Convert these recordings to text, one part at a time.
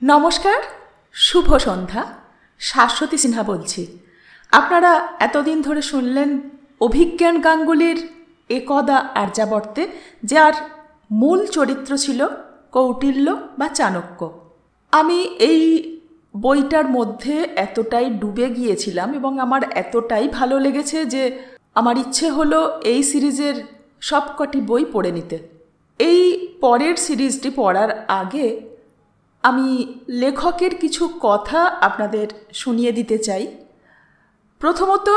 নমস্কার, শুভ সন্ধ্যা। শাশ্বতী সিনহা বলছি। আপনারা এতদিন ধরে শুনলেন অভিজ্ঞান গাঙ্গুলির একদা আর্যাবর্তে, যার মূল চরিত্র ছিল কৌটিল্য বা চাণক্য। আমি এই বইটার মধ্যে এতটাই ডুবে গিয়েছিলাম এবং আমার এতটাই ভালো লেগেছে যে আমার ইচ্ছে হলো এই সিরিজের সবকটি বই পড়ে নিতে। এই পরের সিরিজটি পড়ার আগে আমি লেখকের কিছু কথা আপনাদের শুনিয়ে দিতে চাই। প্রথমত,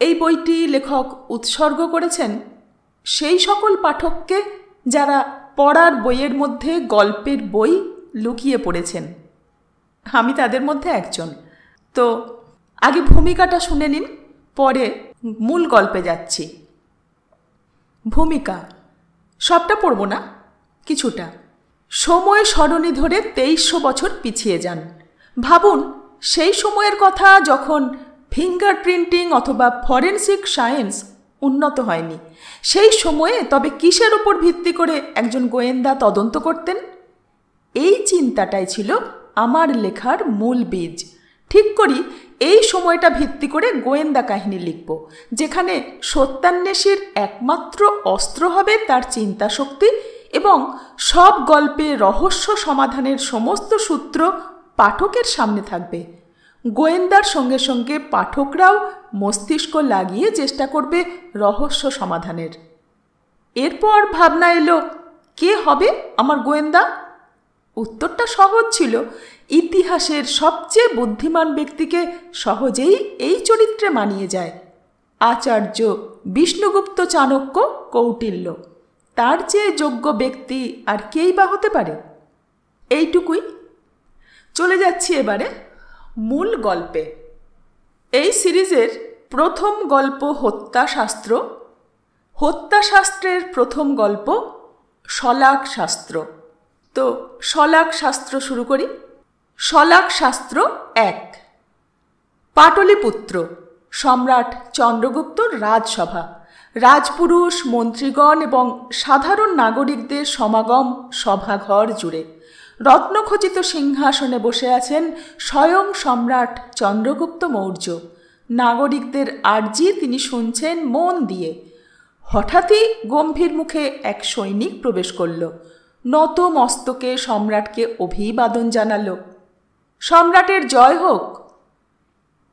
এই বইটি লেখক উৎসর্গ করেছেন সেই সকল পাঠককে যারা পড়ার বইয়ের মধ্যে গল্পের বই লুকিয়ে পড়েছেন। আমি তাদের মধ্যে একজন। তো আগে ভূমিকাটা শুনে নিন, পরে মূল গল্পে যাচ্ছি। ভূমিকা সবটা পড়ব না, কিছুটা। সময় সরণি ধরে 2300 বছর পিছিয়ে যান। ভাবুন, সেই সময়ের কথা যখন ফিঙ্গারপ্রিন্টিং অথবা ফরেনসিক সায়েন্স উন্নত হয়নি। সেই সময়ে তবে কিসের উপর ভিত্তি করে একজন গোয়েন্দা তদন্ত করতেন? এই চিন্তাটাই ছিল আমার লেখার মূল বীজ। ঠিক করি এই সময়টা ভিত্তি করে গোয়েন্দা কাহিনী লিখব, যেখানে সত্যান্বেষীর একমাত্র অস্ত্র হবে তার চিন্তা শক্তি এবং সব গল্পে রহস্য সমাধানের সমস্ত সূত্র পাঠকের সামনে থাকবে। গোয়েন্দার সঙ্গে সঙ্গে পাঠকরাও মস্তিষ্ক লাগিয়ে চেষ্টা করবে রহস্য সমাধানের। এরপর ভাবনা এলো, কে হবে আমার গোয়েন্দা? উত্তরটা সহজ ছিল। ইতিহাসের সবচেয়ে বুদ্ধিমান ব্যক্তিকে সহজেই এই চরিত্রে মানিয়ে যায়। আচার্য বিষ্ণুগুপ্ত চাণক্য কৌটিল্য। তার চেয়ে যোগ্য ব্যক্তি আর কেই বা হতে পারে? এইটুকুই। চলে যাচ্ছি এবারে মূল গল্পে। এই সিরিজের প্রথম গল্প হত্যাশাস্ত্র। হত্যাশাস্ত্রের প্রথম গল্প শলাক শাস্ত্র। তো শলাক শাস্ত্র শুরু করি। শলাক শাস্ত্র 1। পাটলিপুত্র, সম্রাট চন্দ্রগুপ্তর রাজসভা। রাজপুরুষ, মন্ত্রীগণ এবং সাধারণ নাগরিকদের সমাগম সভাঘর জুড়ে। রত্নখচিত সিংহাসনে বসে আছেন স্বয়ং সম্রাট চন্দ্রগুপ্ত মৌর্য। নাগরিকদের আর্জি তিনি শুনছেন মন দিয়ে। হঠাৎই গম্ভীর মুখে এক সৈনিক প্রবেশ করল। নত মস্তকে সম্রাটকে অভিবাদন জানাল। সম্রাটের জয় হোক।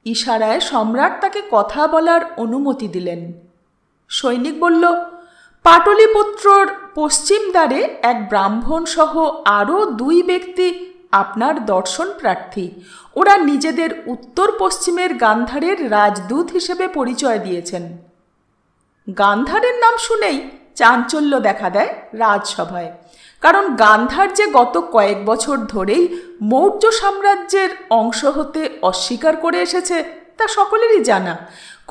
ইশারায় সম্রাট তাকে কথা বলার অনুমতি দিলেন। সৈনিক বলল, পাটলিপুত্রর পশ্চিম দ্বারে এক ব্রাহ্মণ সহ আরও 2 ব্যক্তি আপনার দর্শন প্রার্থী। ওরা নিজেদের উত্তর পশ্চিমের গান্ধারের রাজদূত হিসেবে পরিচয় দিয়েছেন। গান্ধারের নাম শুনেই চাঞ্চল্য দেখা দেয় রাজসভায়। কারণ গান্ধার যে গত কয়েক বছর ধরেই মৌর্য সাম্রাজ্যের অংশ হতে অস্বীকার করে এসেছে তা সকলেরই জানা।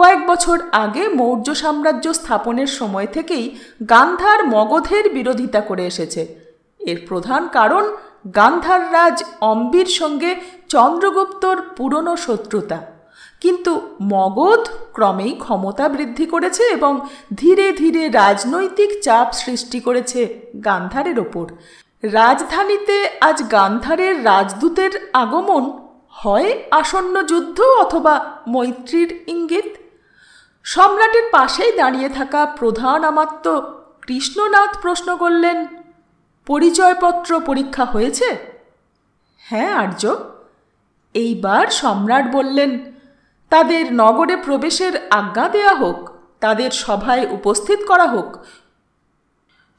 কয়েক বছর আগে মৌর্য সাম্রাজ্য স্থাপনের সময় থেকেই গান্ধার মগধের বিরোধিতা করে এসেছে। এর প্রধান কারণ গান্ধার রাজ অম্বির সঙ্গে চন্দ্রগুপ্তর পুরনো শত্রুতা। কিন্তু মগধ ক্রমেই ক্ষমতা বৃদ্ধি করেছে এবং ধীরে ধীরে রাজনৈতিক চাপ সৃষ্টি করেছে গান্ধারের ওপর। রাজধানীতে আজ গান্ধারের রাজদূতের আগমন হয় আসন্ন যুদ্ধ অথবা মৈত্রীর ইঙ্গিত। সম্রাটের পাশেই দাঁড়িয়ে থাকা প্রধান আমাত্য কৃষ্ণনাথ প্রশ্ন করলেন, পরিচয়পত্র পরীক্ষা হয়েছে? হ্যাঁ আর্য। এইবার সম্রাট বললেন, তাদের নগরে প্রবেশের আজ্ঞা দেয়া হোক, তাদের সভায় উপস্থিত করা হোক।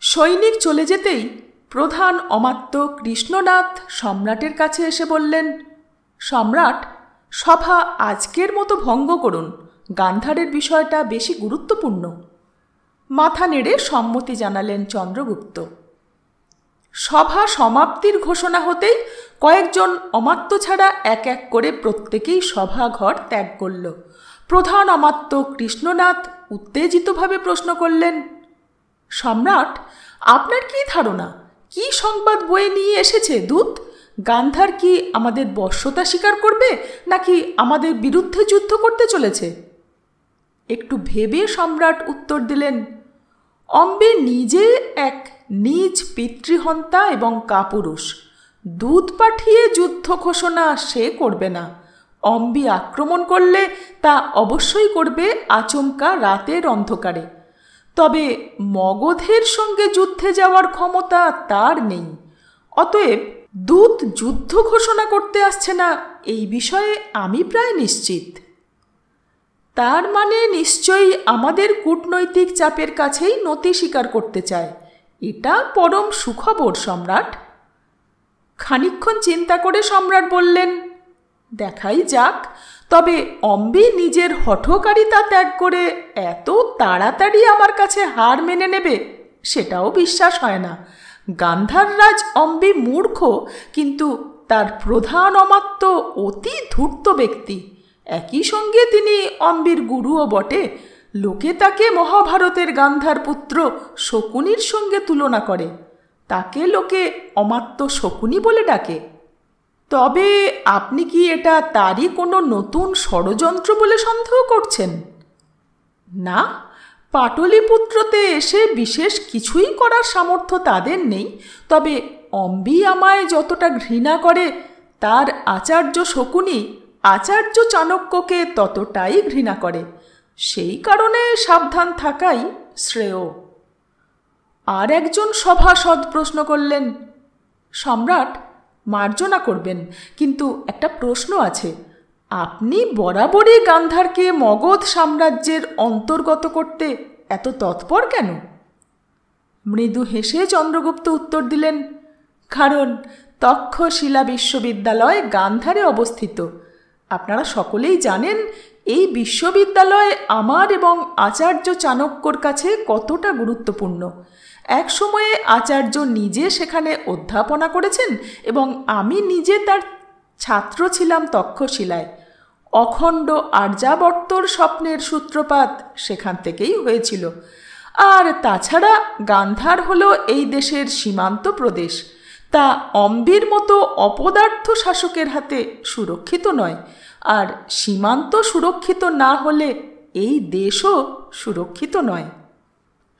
সৈনিক চলে যেতেই প্রধান অমাত্য কৃষ্ণনাথ সম্রাটের কাছে এসে বললেন, সম্রাট, সভা আজকের মতো ভঙ্গ করুন। গান্ধারের বিষয়টা বেশি গুরুত্বপূর্ণ। মাথা নেড়ে সম্মতি জানালেন চন্দ্রগুপ্ত। সভা সমাপ্তির ঘোষণা হতেই কয়েকজন অমাত্য ছাড়া এক এক করে প্রত্যেকেই সভাঘর ত্যাগ করল। প্রধান অমাত্য কৃষ্ণনাথ উত্তেজিতভাবে প্রশ্ন করলেন, সম্রাট, আপনার কি ধারণা? কি সংবাদ বয়ে নিয়ে এসেছে দূত? গান্ধার কি আমাদের বশ্যতা স্বীকার করবে নাকি আমাদের বিরুদ্ধে যুদ্ধ করতে চলেছে? একটু ভেবে সম্রাট উত্তর দিলেন, অম্বে নিজে এক নিজ পিতৃহন্তা এবং কাপুরুষ। দূত পাঠিয়ে যুদ্ধ ঘোষণা সে করবে না। অম্বি আক্রমণ করলে তা অবশ্যই করবে আচমকা রাতের অন্ধকারে। তবে মগধের সঙ্গে যুদ্ধে যাওয়ার ক্ষমতা তার নেই। অতএব দূত যুদ্ধ ঘোষণা করতে আসছে না এই বিষয়ে আমি প্রায় নিশ্চিত। তার মানে নিশ্চয়ই আমাদের কূটনৈতিক চাপের কাছেই নতি স্বীকার করতে চায়। এটা পরম সুখবর সম্রাট। খানিকক্ষণ চিন্তা করে সম্রাট বললেন, দেখাই যাক। তবে অম্বি নিজের হঠকারিতা ত্যাগ করে এত তাড়াতাড়ি আমার কাছে হার মেনে নেবে সেটাও বিশ্বাস হয় না। গান্ধার রাজ অম্বি মূর্খ, কিন্তু তার প্রধান অমাত্য অতি ধূর্ত ব্যক্তি। একই সঙ্গে তিনি অম্বির গুরুও বটে। লোকে তাকে মহাভারতের গান্ধার পুত্র শকুনির সঙ্গে তুলনা করে। তাকে লোকে অমাত্য শকুনি বলে ডাকে। তবে আপনি কি এটা তারই কোনো নতুন ষড়যন্ত্র বলে সন্দেহ করছেন? না, পাটলিপুত্রতে এসে বিশেষ কিছুই করার সামর্থ্য তাদের নেই। তবে অম্বি আমায় যতটা ঘৃণা করে, তার আচার্য শকুনি আচার্য চাণক্যকে ততটাই ঘৃণা করে। সেই কারণে সাবধান থাকাই শ্রেয়। আর একজন সভাসদ প্রশ্ন করলেন, সম্রাট মার্জনা করবেন, কিন্তু একটা প্রশ্ন আছে। আপনি বরাবরই গান্ধারকে মগধ সাম্রাজ্যের অন্তর্গত করতে এত তৎপর কেন? মৃদু হেসে চন্দ্রগুপ্ত উত্তর দিলেন, কারণ তক্ষশিলা বিশ্ববিদ্যালয় গান্ধারে অবস্থিত। আপনারা সকলেই জানেন এই বিশ্ববিদ্যালয় আমার এবং আচার্য চাণক্যর কাছে কতটা গুরুত্বপূর্ণ। এক সময়ে আচার্য নিজে সেখানে অধ্যাপনা করেছেন এবং আমি নিজে তার ছাত্র ছিলাম তক্ষশিলায়। অখণ্ড আর্যাবর্তর স্বপ্নের সূত্রপাত সেখান থেকেই হয়েছিল। আর তাছাড়া গান্ধার হলো এই দেশের সীমান্ত প্রদেশ। তা অম্বির মতো অপদার্থ শাসকের হাতে সুরক্ষিত নয়। আর সীমান্ত সুরক্ষিত না হলে এই দেশও সুরক্ষিত নয়।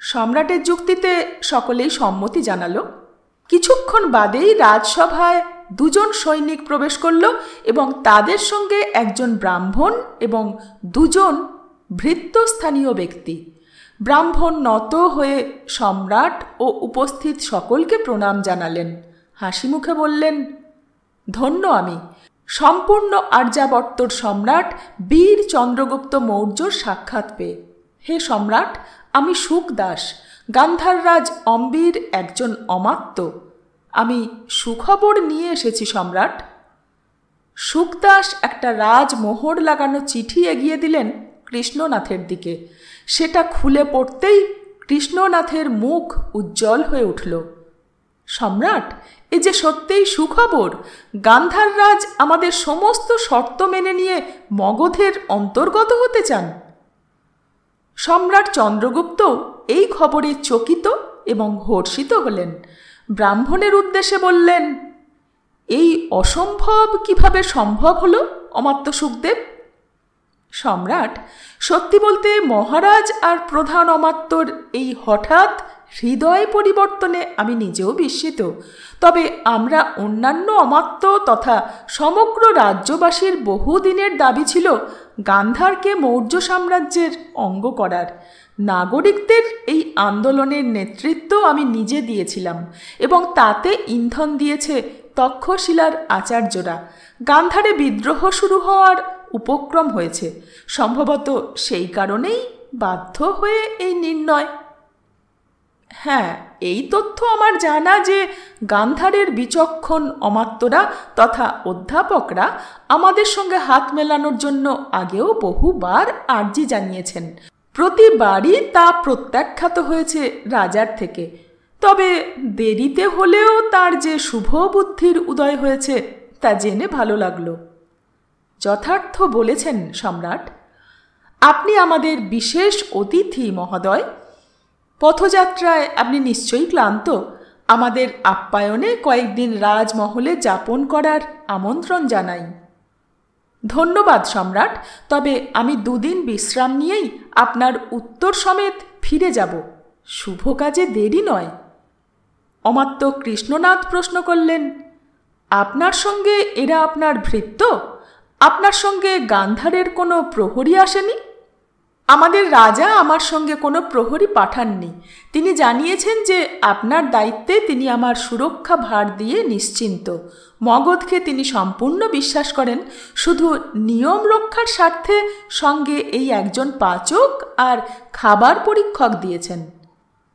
সম্রাটের যুক্তিতে সকলেই সম্মতি জানালো। কিছুক্ষণ বাদেই রাজসভায় দুজন সৈনিক প্রবেশ করল এবং তাদের সঙ্গে একজন ব্রাহ্মণ এবং দুজন ভৃত্যস্থানীয় ব্যক্তি। ব্রাহ্মণ নত হয়ে সম্রাট ও উপস্থিত সকলকে প্রণাম জানালেন। হাসি মুখে বললেন, ধন্য আমি, সম্পূর্ণ আর্যাবর্তর সম্রাট বীর চন্দ্রগুপ্ত মৌর্যর সাক্ষাৎ পেয়ে। হে সম্রাট, আমি সুখদাস, গান্ধার রাজ অম্বির একজন অমাত্য। আমি সুখবর নিয়ে এসেছি সম্রাট। সুখদাস একটা রাজমোহর লাগানো চিঠি এগিয়ে দিলেন কৃষ্ণনাথের দিকে। সেটা খুলে পড়তেই কৃষ্ণনাথের মুখ উজ্জ্বল হয়ে উঠল। সম্রাট, এ যে সত্যিই সুখবর। গান্ধার রাজ আমাদের সমস্ত শর্ত মেনে নিয়ে মগধের অন্তর্গত হতে চান। সম্রাট চন্দ্রগুপ্ত এই খবরে চকিত এবং হর্ষিত হলেন। ব্রাহ্মণের উদ্দেশ্যে বললেন, এই অসম্ভব কিভাবে সম্ভব হলো অমাত্য সুখদেব? সম্রাট, সত্যি বলতে মহারাজ আর প্রধান অমাত্যর এই হঠাৎ হৃদয় পরিবর্তনে আমি নিজেও বিস্মিত। তবে আমরা অন্যান্য অমাত্য তথা সমগ্র রাজ্যবাসীর বহুদিনের দাবি ছিল গান্ধারকে মৌর্য সাম্রাজ্যের অঙ্গ করার। নাগরিকদের এই আন্দোলনের নেতৃত্ব আমি নিজে দিয়েছিলাম এবং তাতে ইন্ধন দিয়েছে তক্ষশিলার আচার্যরা। গান্ধারে বিদ্রোহ শুরু হওয়ার উপক্রম হয়েছে। সম্ভবত সেই কারণেই বাধ্য হয়ে এই নির্ণয়। হ্যাঁ, এই তথ্য আমার জানা যে গান্ধারের বিচক্ষণ অমাত্যরা তথা অধ্যাপকরা আমাদের সঙ্গে হাত মেলানোর জন্য আগেও বহুবার আর্জি জানিয়েছেন। প্রতিবারই তা প্রত্যাখ্যাত হয়েছে রাজার থেকে। তবে দেরিতে হলেও তার যে শুভ বুদ্ধির উদয় হয়েছে তা জেনে ভালো লাগলো। যথার্থ বলেছেন সম্রাট। আপনি আমাদের বিশেষ অতিথি মহোদয়। পথযাত্রায় আপনি নিশ্চয়ই ক্লান্ত। আমাদের আপ্যায়নে কয়েকদিন রাজমহলে যাপন করার আমন্ত্রণ জানাই। ধন্যবাদ সম্রাট, তবে আমি 2 দিন বিশ্রাম নিয়েই আপনার উত্তর সমেত ফিরে যাব। শুভ কাজে দেরি নয়। অমাত্য কৃষ্ণনাথ প্রশ্ন করলেন, আপনার সঙ্গে এরা আপনার ভৃত্য? আপনার সঙ্গে গান্ধারের কোনো প্রহরী আসেনি? আমাদের রাজা আমার সঙ্গে কোনো প্রহরী পাঠাননি। তিনি জানিয়েছেন যে আপনার দায়িত্বে তিনি আমার সুরক্ষা ভার দিয়ে নিশ্চিন্ত। মগধকে তিনি সম্পূর্ণ বিশ্বাস করেন। শুধু নিয়ম রক্ষার স্বার্থে সঙ্গে এই একজন পাচক আর খাবার পরীক্ষক দিয়েছেন।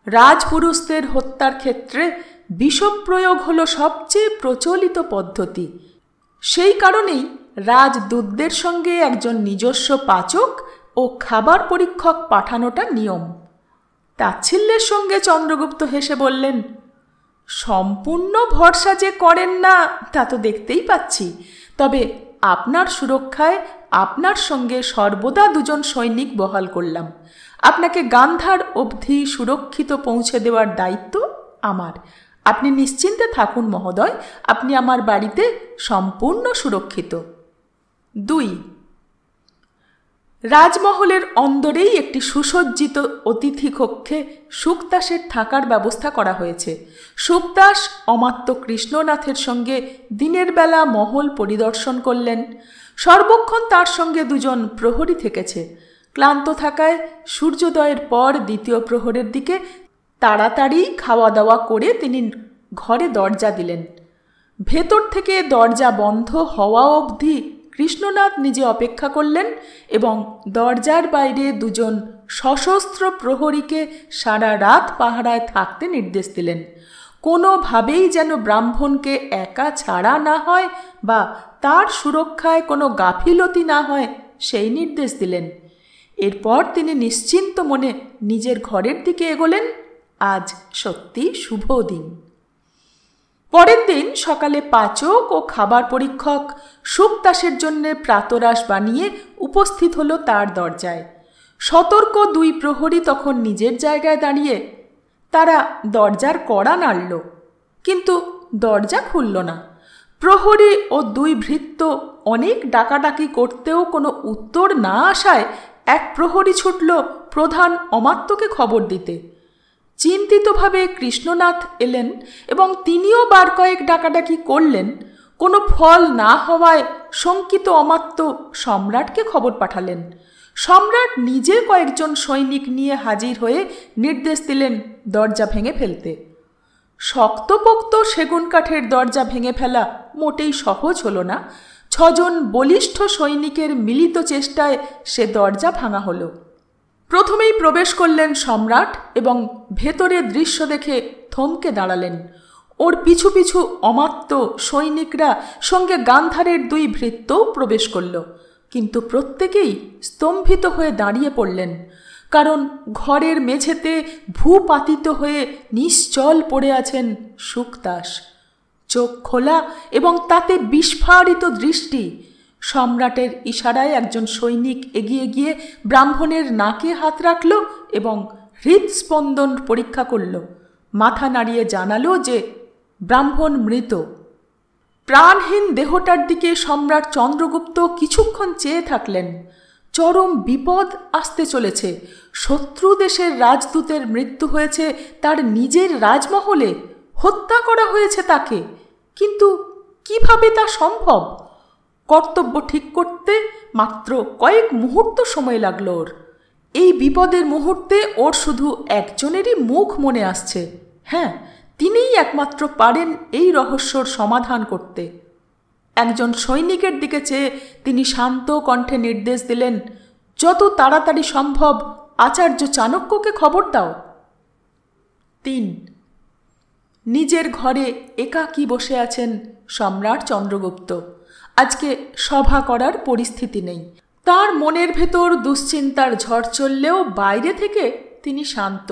রাজপুরুষদের হত্যার ক্ষেত্রে বিষপ্রয়োগ হলো সবচেয়ে প্রচলিত পদ্ধতি। সেই কারণেই রাজদূতদের সঙ্গে একজন নিজস্ব পাচক ও খাবার পরীক্ষক পাঠানোটা নিয়ম। তাচ্ছিল্যের সঙ্গে চন্দ্রগুপ্ত হেসে বললেন, সম্পূর্ণ ভরসা যে করেন না তা তো দেখতেই পাচ্ছি। তবে আপনার সুরক্ষায় আপনার সঙ্গে সর্বদা দুজন সৈনিক বহাল করলাম। আপনাকে গান্ধার অবধি সুরক্ষিত পৌঁছে দেওয়ার দায়িত্ব আমার। আপনি নিশ্চিন্তে থাকুন মহোদয়, আপনি আমার বাড়িতে সম্পূর্ণ সুরক্ষিত। 2. রাজমহলের অন্দরেই একটি সুসজ্জিত অতিথি কক্ষে শুকদাসের থাকার ব্যবস্থা করা হয়েছে। শুকদাস অমাত্য কৃষ্ণনাথের সঙ্গে দিনের বেলা মহল পরিদর্শন করলেন। সর্বক্ষণ তার সঙ্গে দুজন প্রহরী থেকেছে। ক্লান্ত থাকায় সূর্যোদয়ের পর দ্বিতীয় প্রহরের দিকে তাড়াতাড়ি খাওয়া দাওয়া করে তিনি ঘরে দরজা দিলেন। ভেতর থেকে দরজা বন্ধ হওয়া অবধি কৃষ্ণনাথ নিজে অপেক্ষা করলেন এবং দরজার বাইরে দুজন সশস্ত্র প্রহরীকে সারা রাত পাহারায় থাকতে নির্দেশ দিলেন। কোনোভাবেই যেন ব্রাহ্মণকে একা ছাড়া না হয় বা তার সুরক্ষায় কোনো গাফিলতি না হয় সেই নির্দেশ দিলেন। এরপর তিনি নিশ্চিন্ত মনে নিজের ঘরের দিকে এগোলেন। আজ সত্যি শুভ দিন। পরের দিন সকালে পাচক ও খাবার পরীক্ষক শুকদাসের জন্য প্রাতরাশ বানিয়ে উপস্থিত হলো তার দরজায়। সতর্ক 2 প্রহরী তখন নিজের জায়গায় দাঁড়িয়ে। তারা দরজার কড়া নাড়ল, কিন্তু দরজা খুলল না। প্রহরী ও 2 ভৃত্য অনেক ডাকাডাকি করতেও কোনো উত্তর না আসায় এক প্রহরী ছুটল প্রধান অমাত্যকে খবর দিতে। চিন্তিতভাবে কৃষ্ণনাথ এলেন এবং তিনিও বার কয়েক ডাকাডাকি করলেন। কোনো ফল না হওয়ায় শঙ্কিত অমাত্য সম্রাটকে খবর পাঠালেন। সম্রাট নিজে কয়েকজন সৈনিক নিয়ে হাজির হয়ে নির্দেশ দিলেন দরজা ভেঙে ফেলতে। শক্তপোক্ত সেগুন কাঠের দরজা ভেঙে ফেলা মোটেই সহজ হলো না। 6 জন বলিষ্ঠ সৈনিকের মিলিত চেষ্টায় সে দরজা ভাঙা হলো। প্রথমেই প্রবেশ করলেন সম্রাট এবং ভেতরের দৃশ্য দেখে থমকে দাঁড়ালেন। ওর পিছু পিছু অমাত্য সৈনিকরা সঙ্গে গান্ধারের 2 ভৃত্যও প্রবেশ করল, কিন্তু প্রত্যেকেই স্তম্ভিত হয়ে দাঁড়িয়ে পড়লেন, কারণ ঘরের মেঝেতে ভূপাতিত হয়ে নিশ্চল পড়ে আছেন শুকদাস। চোখ খোলা এবং তাতে বিস্ফারিত দৃষ্টি। সম্রাটের ইশারায় একজন সৈনিক এগিয়ে গিয়ে ব্রাহ্মণের নাকে হাত রাখল এবং হৃদস্পন্দন পরীক্ষা করল। মাথা নাড়িয়ে জানালো যে ব্রাহ্মণ মৃত। প্রাণহীন দেহটার দিকে সম্রাট চন্দ্রগুপ্ত কিছুক্ষণ চেয়ে থাকলেন। চরম বিপদ আসতে চলেছে। শত্রু দেশের রাজদূতের মৃত্যু হয়েছে তার নিজের রাজমহলে, হত্যা করা হয়েছে তাকে। কিন্তু কিভাবে তা সম্ভব? কর্তব্য ঠিক করতে মাত্র কয়েক মুহূর্ত সময় লাগল ওর। এই বিপদের মুহূর্তে ওর শুধু একজনেরই মুখ মনে আসছে। হ্যাঁ, তিনিই একমাত্র পারেন এই রহস্যর সমাধান করতে। একজন সৈনিকের দিকে চেয়ে তিনি শান্ত কণ্ঠে নির্দেশ দিলেন, যত তাড়াতাড়ি সম্ভব আচার্য চাণক্যকে খবর দাও। 3. নিজের ঘরে একাকী বসে আছেন সম্রাট চন্দ্রগুপ্ত। আজকে সভা করার পরিস্থিতি নেই। তার মনের ভেতর দুশ্চিন্তার ঝড় চললেও বাইরে থেকে তিনি শান্ত।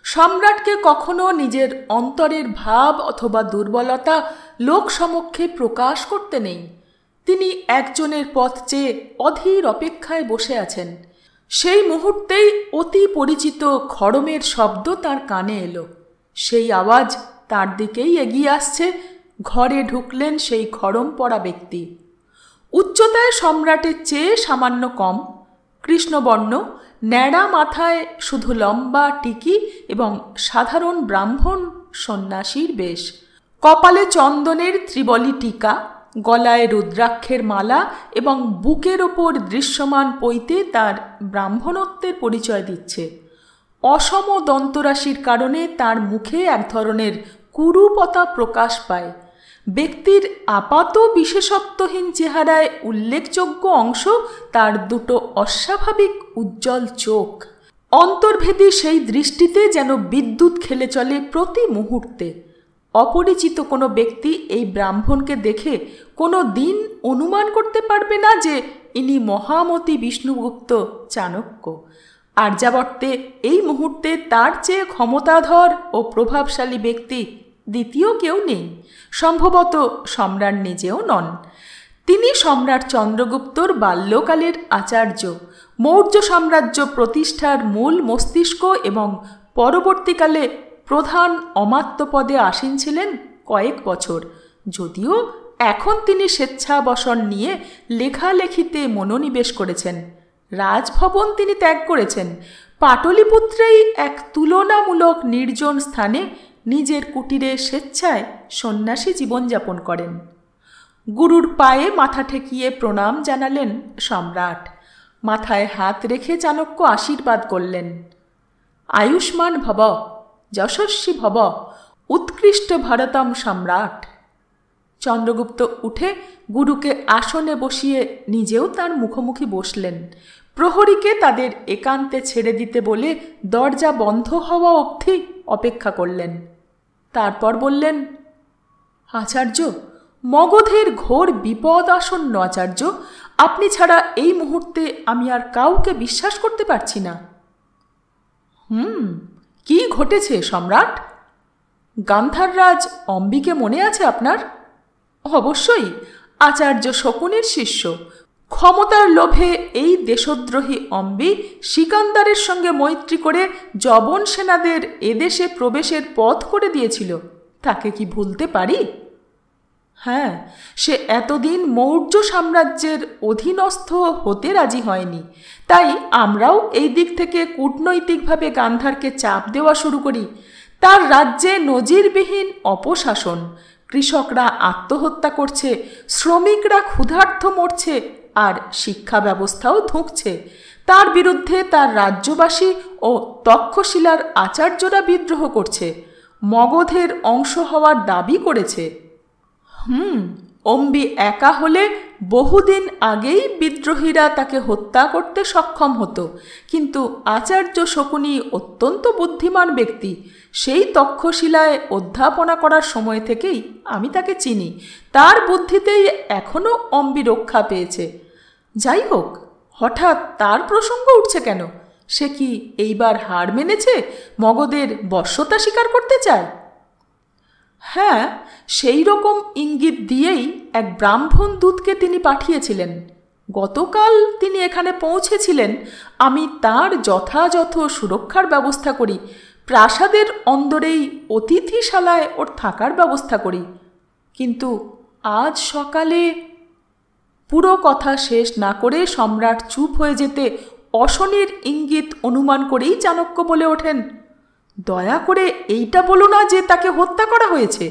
সম্রাটকে কখনো নিজের অন্তরের ভাব অথবা দুর্বলতা লোক সমক্ষে প্রকাশ করতে নেই। তিনি একজনের পথ চেয়ে অধীর অপেক্ষায় বসে আছেন। সেই মুহূর্তেই অতি পরিচিত খড়মের শব্দ তার কানে এলো। সেই আওয়াজ তার দিকেই এগিয়ে আসছে। ঘরে ঢুকলেন সেই খড়ম পরা ব্যক্তি। উচ্চতায় সম্রাটের চেয়ে সামান্য কম, কৃষ্ণবর্ণ, ন্যাড়া মাথায় শুধু লম্বা টিকি এবং সাধারণ ব্রাহ্মণ সন্ন্যাসীর বেশ। কপালে চন্দনের ত্রিবলী টিকা, গলায় রুদ্রাক্ষের মালা এবং বুকের ওপর দৃশ্যমান পৈতে তার ব্রাহ্মণত্বের পরিচয় দিচ্ছে। অসম দন্তরাশির কারণে তার মুখে এক ধরনের কুরুপতা প্রকাশ পায়। ব্যক্তির আপাত বিশেষত্বহীন চেহারায় উল্লেখযোগ্য অংশ তার দুটো অস্বাভাবিক উজ্জ্বল চোখ। অন্তর্ভেদী সেই দৃষ্টিতে যেন বিদ্যুৎ খেলে চলে প্রতি মুহূর্তে। অপরিচিত কোনো ব্যক্তি এই ব্রাহ্মণকে দেখে কোনো দিন অনুমান করতে পারবে না যে ইনি মহামতি বিষ্ণুগুপ্ত চাণক্য। আর্যাবর্তে এই মুহূর্তে তার চেয়ে ক্ষমতাধর ও প্রভাবশালী ব্যক্তি দ্বিতীয় কেউ নেই, সম্ভবত সম্রাট নিজেও নন। তিনি সম্রাট চন্দ্রগুপ্তর বাল্যকালের আচার্য, মৌর্য সাম্রাজ্য প্রতিষ্ঠার মূল মস্তিষ্ক এবং পরবর্তীকালে প্রধান অমাত্য পদে আসীন ছিলেন কয়েক বছর। যদিও এখন তিনি স্বেচ্ছাবসর নিয়ে লেখালেখিতে মনোনিবেশ করেছেন। রাজভবন তিনি ত্যাগ করেছেন। পাটলিপুত্রেই এক তুলনামূলক নির্জন স্থানে নিজের কুটিরে স্বেচ্ছায় সন্ন্যাসী জীবনযাপন করেন। গুরুর পায়ে মাথা ঠেকিয়ে প্রণাম জানালেন সম্রাট। মাথায় হাত রেখে চাণক্য আশীর্বাদ করলেন। আয়ুষ্মান ভব, যশস্বী ভব, উৎকৃষ্ট ভারতম সম্রাট। চন্দ্রগুপ্ত উঠে গুরুকে আসনে বসিয়ে নিজেও তার মুখোমুখি বসলেন। প্রহরীকে তাদের একান্তে ছেড়ে দিতে বলে দরজা বন্ধ হওয়া অবধি অপেক্ষা করলেন। তারপর বললেন, আচার্য, মগধের ঘোর বিপদ আসন্ন আচার্য। আপনি ছাড়া এই মুহূর্তে আমি আর কাউকে বিশ্বাস করতে পারছি না। কি ঘটেছে সম্রাট? গান্ধাররাজ অম্বিকে মনে আছে আপনার? অবশ্যই, আচার্য শকুনির শিষ্য। ক্ষমতার লোভে এই দেশদ্রোহী অম্বি সিকান্দারের সঙ্গে মৈত্রী করে যবন সেনাদের এদেশে প্রবেশের পথ করে দিয়েছিল। তাকে কি ভুলতে পারি? হ্যাঁ, সে এতদিন মৌর্য সাম্রাজ্যের অধীনস্থ হতে রাজি হয়নি। তাই আমরাও এই দিক থেকে কূটনৈতিকভাবে গান্ধারকে চাপ দেওয়া শুরু করি। তার রাজ্যে নজিরবিহীন অপশাসন, কৃষকরা আত্মহত্যা করছে, শ্রমিকরা ক্ষুধার্ত মরছে, আর শিক্ষা ব্যবস্থাও ধুঁকছে। তার বিরুদ্ধে তার রাজ্যবাসী ও তক্ষশিলার আচার্যরা বিদ্রোহ করছে, মগধের অংশ হওয়ার দাবি করেছে। অম্বি একা হলে বহুদিন আগেই বিদ্রোহীরা তাকে হত্যা করতে সক্ষম হতো, কিন্তু আচার্য শকুনি অত্যন্ত বুদ্ধিমান ব্যক্তি। সেই তক্ষশিলায় অধ্যাপনা করার সময় থেকেই আমি তাকে চিনি। তার বুদ্ধিতেই এখনও অম্বি রক্ষা পেয়েছে। যাই হোক, হঠাৎ তার প্রসঙ্গ উঠছে কেন? সে কি এইবার হার মেনেছে, মগধের বশ্যতা স্বীকার করতে চায়? হ্যাঁ, সেই রকম ইঙ্গিত দিয়েই এক ব্রাহ্মণ দূতকে তিনি পাঠিয়েছিলেন। গতকাল তিনি এখানে পৌঁছেছিলেন। আমি তার যথাযথ সুরক্ষার ব্যবস্থা করি। প্রাসাদের অন্দরেই অতিথিশালায় ওর থাকার ব্যবস্থা করি। কিন্তু আজ সকালে... পুরো কথা শেষ না করে সম্রাট চুপ হয়ে যেতে অশনির ইঙ্গিত অনুমান করেই চাণক্য বলে ওঠেন, দয়া করে এইটা বলো না যে তাকে হত্যা করা হয়েছে।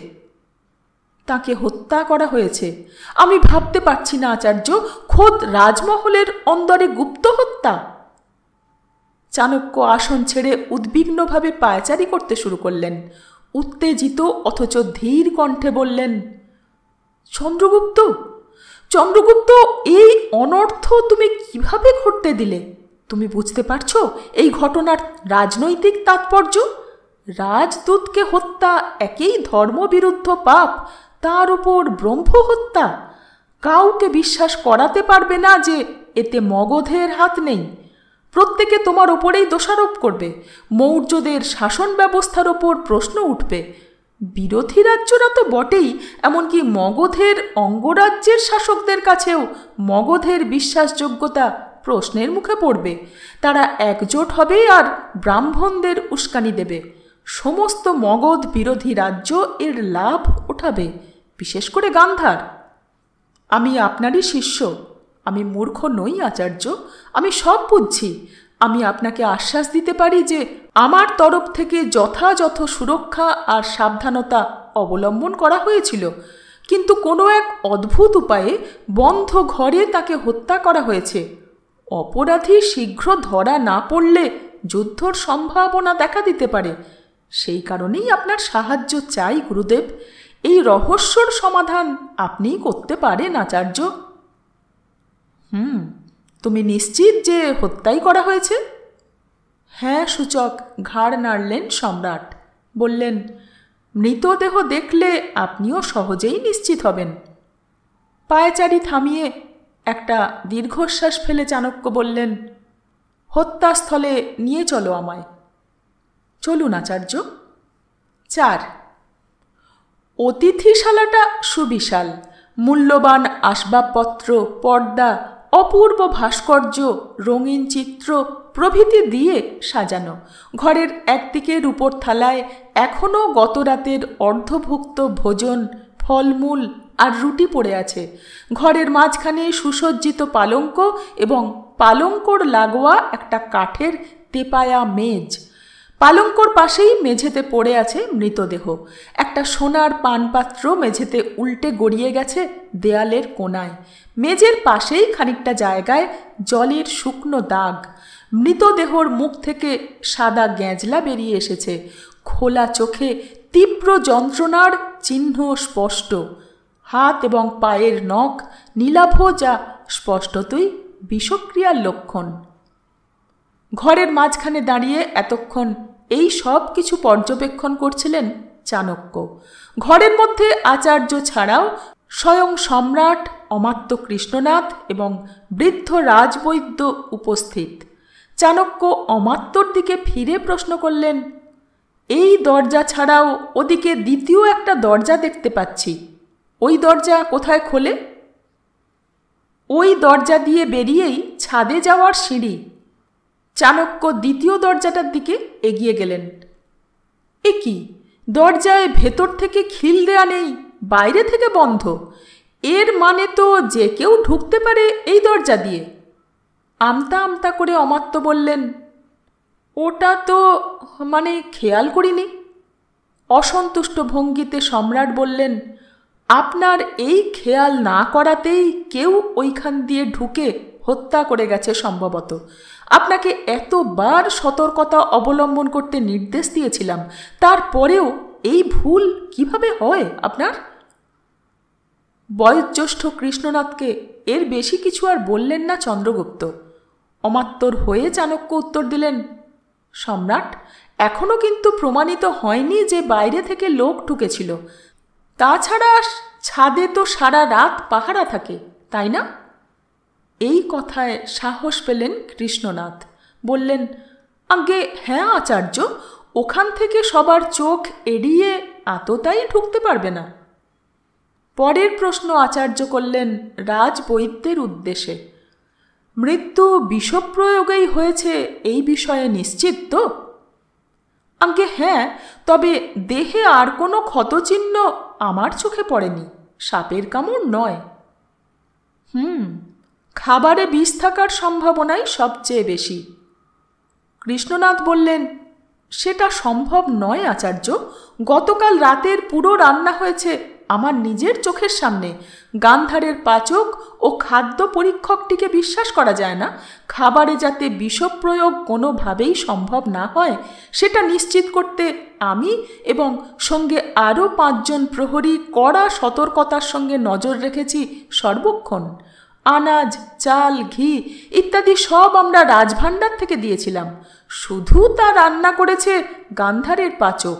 তাকে হত্যা করা হয়েছে? আমি ভাবতে পারছি না আচার্য। খোদ রাজমহলের অন্দরে গুপ্ত হত্যা? চাণক্য আসন ছেড়ে উদ্বিগ্নভাবে পায়চারি করতে শুরু করলেন। উত্তেজিত অথচ ধীর কণ্ঠে বললেন, চন্দ্রগুপ্ত, চন্দ্রগুপ্ত, এই অনর্থ তুমি কিভাবে ঘটতে দিলে? তুমি বুঝতে পারছো এই ঘটনার রাজনৈতিক তাৎপর্য? রাজদূতকে হত্যা একেই ধর্মবিরুদ্ধ পাপ, তার উপর ব্রহ্ম হত্যা। কাউকে বিশ্বাস করাতে পারবে না যে এতে মগধের হাত নেই। প্রত্যেকে তোমার ওপরেই দোষারোপ করবে। মৌর্যদের শাসন ব্যবস্থার ওপর প্রশ্ন উঠবে। বিরোধী রাজ্যরা তো বটেই, এমনকি মগধের অঙ্গরাজ্যের শাসকদের কাছেও মগধের বিশ্বাসযোগ্যতা প্রশ্নের মুখে পড়বে। তারা একজোট হবে আর ব্রাহ্মণদের উস্কানি দেবে। সমস্ত মগধ বিরোধী রাজ্য এর লাভ উঠাবে, বিশেষ করে গান্ধার। আমি আপনারই শিষ্য, আমি মূর্খ নই আচার্য, আমি সব বুঝছি। আমি আপনাকে আশ্বাস দিতে পারি যে আমার তরফ থেকে যথাযথ সুরক্ষা আর সাবধানতা অবলম্বন করা হয়েছিল, কিন্তু কোনো এক অদ্ভুত উপায়ে বন্ধ ঘরে তাকে হত্যা করা হয়েছে। অপরাধী শীঘ্র ধরা না পড়লে যুদ্ধর সম্ভাবনা দেখা দিতে পারে। সেই কারণেই আপনার সাহায্য চাই গুরুদেব। এই রহস্যর সমাধান আপনিই করতে পারেন আচার্য। তুমি নিশ্চিত যে হত্যাই করা হয়েছে? হ্যাঁ সূচক, ঘাড় নাড়লেন সম্রাট। বললেন, মৃতদেহ দেখলে আপনিও সহজেই নিশ্চিত হবেন। পায়চারি থামিয়ে একটা দীর্ঘশ্বাস ফেলে চাণক্য বললেন, হত্যাস্থলে নিয়ে চলো আমায়। চলুন আচার্য। 4 অতিথিশালাটা সুবিশাল। মূল্যবান আসবাবপত্র, পর্দা, অপূর্ব ভাস্কর্য, রঙিন চিত্র প্রভৃতি দিয়ে সাজানো। ঘরের একদিকে রূপোর থালায় এখনও গত রাতের অর্ধভুক্ত ভোজন, ফলমূল আর রুটি পড়ে আছে। ঘরের মাঝখানে সুসজ্জিত পালঙ্ক এবং পালঙ্কর লাগোয়া একটা কাঠের তেপায়া মেজ। পালঙ্কর পাশেই মেঝেতে পড়ে আছে মৃতদেহ। একটা সোনার পানপাত্র মেঝেতে উল্টে গড়িয়ে গেছে দেয়ালের কোণায়। মেজের পাশেই খানিকটা জায়গায় জলের শুকনো দাগ। মৃতদেহর মুখ থেকে সাদা গ্যাঁজলা বেরিয়ে এসেছে। খোলা চোখে তীব্র যন্ত্রণার চিহ্ন স্পষ্ট। হাত এবং পায়ের নখ নীলাভ, যা স্পষ্টতই বিষক্রিয়ার লক্ষণ। ঘরের মাঝখানে দাঁড়িয়ে এতক্ষণ এই সব কিছু পর্যবেক্ষণ করছিলেন চাণক্য। ঘরের মধ্যে আচার্য ছাড়াও স্বয়ং সম্রাট, অমাত্য কৃষ্ণনাথ এবং বৃদ্ধ রাজবৈদ্য উপস্থিত। চাণক্য অমাত্যর দিকে ফিরে প্রশ্ন করলেন, এই দরজা ছাড়াও ওদিকে দ্বিতীয় একটা দরজা দেখতে পাচ্ছি। ওই দরজা কোথায় খোলে? ওই দরজা দিয়ে বেরিয়েই ছাদে যাওয়ার সিঁড়ি। চাণক্য দ্বিতীয় দরজাটার দিকে এগিয়ে গেলেন। এ কি, দরজায় ভেতর থেকে খিল দেয়া নেই, বাইরে থেকে বন্ধ। এর মানে তো যে কেউ ঢুকতে পারে এই দরজা দিয়ে। আমতা আমতা করে অমাত্য বললেন, ওটা তো খেয়াল করিনি। অসন্তুষ্ট ভঙ্গিতে সম্রাট বললেন, আপনার এই খেয়াল না করাতেই কেউ ওইখান দিয়ে ঢুকে হত্যা করে গেছে সম্ভবত। আপনাকে এতবার সতর্কতা অবলম্বন করতে নির্দেশ দিয়েছিলাম, তারপরেও এই ভুল কিভাবে হয় আপনার? বয়োজ্যেষ্ঠ কৃষ্ণনাথকে এর বেশি কিছু আর বললেন না চন্দ্রগুপ্ত। অমাত্যর হয়ে চাণক্য উত্তর দিলেন, সম্রাট, এখনও কিন্তু প্রমাণিত হয়নি যে বাইরে থেকে লোক ঢুকেছিল। তাছাড়া ছাদে তো সারা রাত পাহারা থাকে, তাই না? এই কথায় সাহস পেলেন কৃষ্ণনাথ। বললেন, আগে হ্যাঁ আচার্য, ওখান থেকে সবার চোখ এড়িয়ে আততায়ী ঢুকতে পারবে না। পরের প্রশ্ন আচার্য করলেন রাজবৈদ্যের উদ্দেশ্যে, মৃত্যু বিষপ্রয়োগেই হয়েছে এই বিষয়ে নিশ্চিত তো? আগে হ্যাঁ, তবে দেহে আর কোনো ক্ষতচিহ্ন আমার চোখে পড়েনি। সাপের কামড় নয়। খাবারে বিষ থাকার সম্ভাবনাই সবচেয়ে বেশি। কৃষ্ণনাথ বললেন, সেটা সম্ভব নয় আচার্য। গতকাল রাতের পুরো রান্না হয়েছে আমার নিজের চোখের সামনে। গান্ধারের পাচক ও খাদ্য পরীক্ষকটিকে বিশ্বাস করা যায় না। খাবারে যাতে বিষপ্রয়োগ কোনোভাবেই সম্ভব না হয় সেটা নিশ্চিত করতে আমি এবং সঙ্গে আরও 5 জন প্রহরী কড়া সতর্কতার সঙ্গে নজর রেখেছি সর্বক্ষণ। আনাজ, চাল, ঘি ইত্যাদি সব আমরা রাজভাণ্ডার থেকে দিয়েছিলাম। শুধু তা রান্না করেছে গান্ধারের পাচক।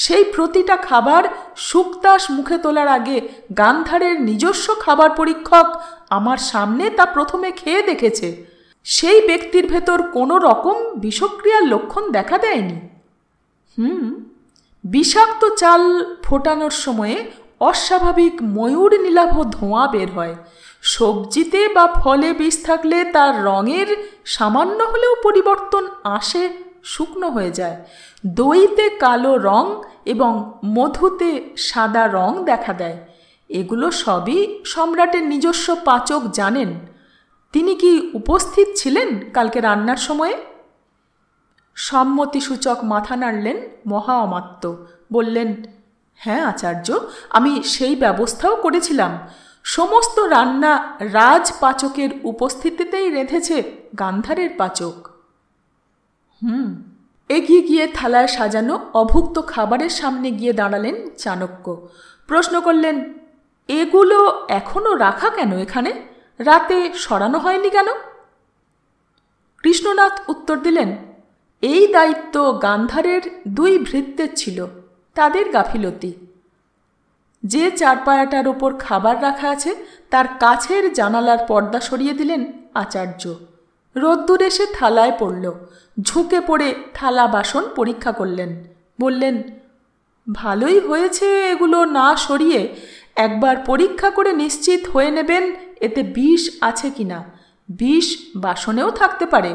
সেই প্রতিটা খাবার শুকতাস মুখে তোলার আগে গান্ধারের নিজস্ব খাবার পরীক্ষক আমার সামনে তা প্রথমে খেয়ে দেখেছে। সেই ব্যক্তির ভেতর কোনো রকম বিষক্রিয়ার লক্ষণ দেখা দেয়নি। বিষাক্ত চাল ফোটানোর সময়ে অস্বাভাবিক ময়ূর নীলাভ ধোঁয়া বের হয়। সবজিতে বা ফলে বিষ থাকলে তার রঙের সামান্য হলেও পরিবর্তন আসে, শুকনো হয়ে যায়। দইতে কালো রং এবং মধুতে সাদা রং দেখা দেয়। এগুলো সবই সম্রাটের নিজস্ব পাচক জানেন। তিনি কি উপস্থিত ছিলেন কালকে রান্নার সময়ে? সম্মতিসূচক মাথা নাড়লেন মহা অমাত্য। বললেন, হ্যাঁ আচার্য, আমি সেই ব্যবস্থাও করেছিলাম। সমস্ত রান্না রাজপাচকের উপস্থিতিতেই রেঁধেছে গান্ধারের পাচক। এগিয়ে গিয়ে থালায় সাজানো অভুক্ত খাবারের সামনে গিয়ে দাঁড়ালেন চাণক্য। প্রশ্ন করলেন, এগুলো এখনো রাখা কেন এখানে? রাতে সরানো হয়নি কেন? কৃষ্ণনাথ উত্তর দিলেন, এই দায়িত্ব গান্ধারের 2 ভৃত্যের ছিল, তাদের গাফিলতি। যে চারপায়াটার ওপর খাবার রাখা আছে তার কাছের জানালার পর্দা সরিয়ে দিলেন আচার্য। রোদ্দুর এসে থালায় পড়ল। ঝুঁকে পড়ে থালা বাসন পরীক্ষা করলেন। বললেন, ভালোই হয়েছে এগুলো না সরিয়ে একবার পরীক্ষা করে নিশ্চিত হয়ে নেবেন এতে বিষ আছে কিনা। বিষ বাসনেও থাকতে পারে।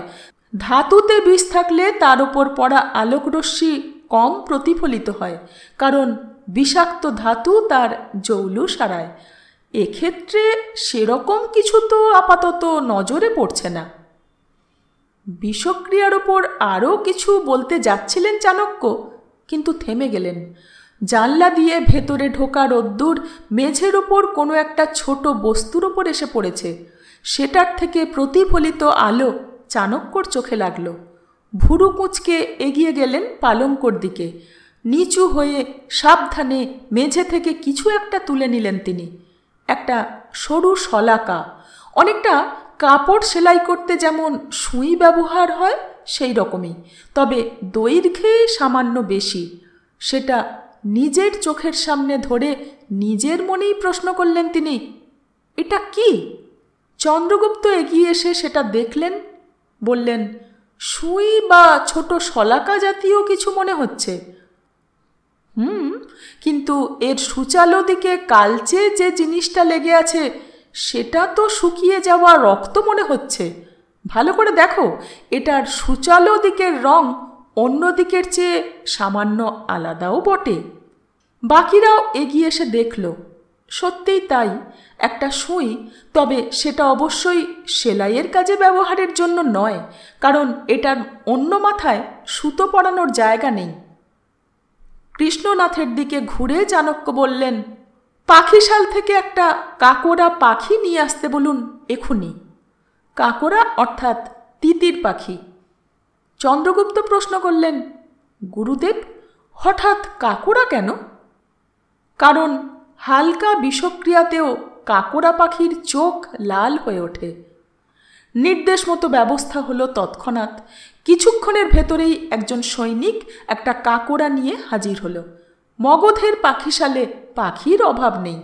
ধাতুতে বিষ থাকলে তার উপর পড়া আলোকরশ্মি কম প্রতিফলিত হয়, কারণ বিষাক্ত ধাতু তার জৌলু সারায়। এক্ষেত্রে সেরকম কিছু তো আপাতত নজরে পড়ছে না। বিষক্রিয়ার ওপর আরও কিছু বলতে যাচ্ছিলেন চাণক্য, কিন্তু থেমে গেলেন। জানলা দিয়ে ভেতরে ঢোকা রোদ্দুর মেঝের ওপর কোনো একটা ছোট বস্তুর ওপর এসে পড়েছে। সেটার থেকে প্রতিফলিত আলো চাণক্যর চোখে লাগল। ভুরু কুঁচকে এগিয়ে গেলেন পালঙ্কর দিকে। নিচু হয়ে সাবধানে মেঝে থেকে কিছু একটা তুলে নিলেন তিনি। একটা সরু শলাকা, অনেকটা কাপড় সেলাই করতে যেমন সুই ব্যবহার হয় সেই রকমই, তবে দৈর্ঘ্যে সামান্য বেশি। সেটা নিজের চোখের সামনে ধরে নিজের মনেই প্রশ্ন করলেন তিনি, এটা কি? চন্দ্রগুপ্ত এগিয়ে এসে সেটা দেখলেন। বললেন, সুই বা ছোট শলাকা জাতীয় কিছু মনে হচ্ছে। কিন্তু এর সূচালো দিকে কালচে যে জিনিসটা লেগে আছে সেটা তো শুকিয়ে যাওয়া রক্ত মনে হচ্ছে। ভালো করে দেখো, এটার সূচালো দিকের রং অন্য দিকের চেয়ে সামান্য আলাদাও বটে। বাকিরাও এগিয়ে এসে দেখল, সত্যিই তাই, একটা সুই, তবে সেটা অবশ্যই সেলাইয়ের কাজে ব্যবহারের জন্য নয়, কারণ এটার অন্য মাথায় সুতো পরানোর জায়গা নেই। কৃষ্ণনাথের দিকে ঘুরে চাণক্য বললেন, পাখিশাল থেকে একটা কাকড়া পাখি নিয়ে আসতে বলুন এখুনি। কাকড়া অর্থাৎ তিতির পাখি। চন্দ্রগুপ্ত প্রশ্ন করলেন, গুরুদেব, হঠাৎ কাকড়া কেন? কারণ হালকা বিষক্রিয়াতেও কাকড়া পাখির চোখ লাল হয়ে ওঠে। নির্দেশ মতো ব্যবস্থা হলো তৎক্ষণাৎ। কিছুক্ষণের ভেতরেই একজন সৈনিক একটা কাকড়া নিয়ে হাজির হলো। মগধের পাখিশালে পাখির অভাব নেই।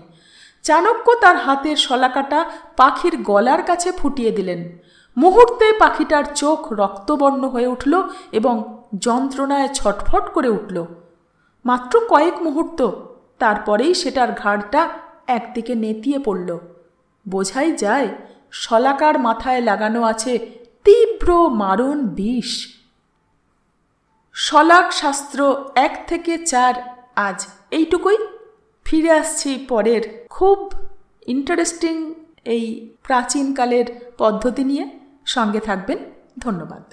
চাণক্য তার হাতের শলাকাটা পাখির গলার কাছে ফুটিয়ে দিলেন। মুহূর্তে পাখিটার চোখ রক্তবর্ণ হয়ে উঠল এবং যন্ত্রণায় ছটফট করে উঠল। মাত্র কয়েক মুহূর্ত, তারপরেই সেটার ঘাড়টা একদিকে নেতিয়ে পড়ল। বোঝাই যায় শলাকার মাথায় লাগানো আছে তীব্র মারণ বিষ। শলাক শাস্ত্র 1 থেকে 4 আজ এইটুকুই। ফিরে আসছি পরের খুব ইন্টারেস্টিং এই প্রাচীনকালের পদ্ধতি নিয়ে। সঙ্গে থাকবেন। ধন্যবাদ।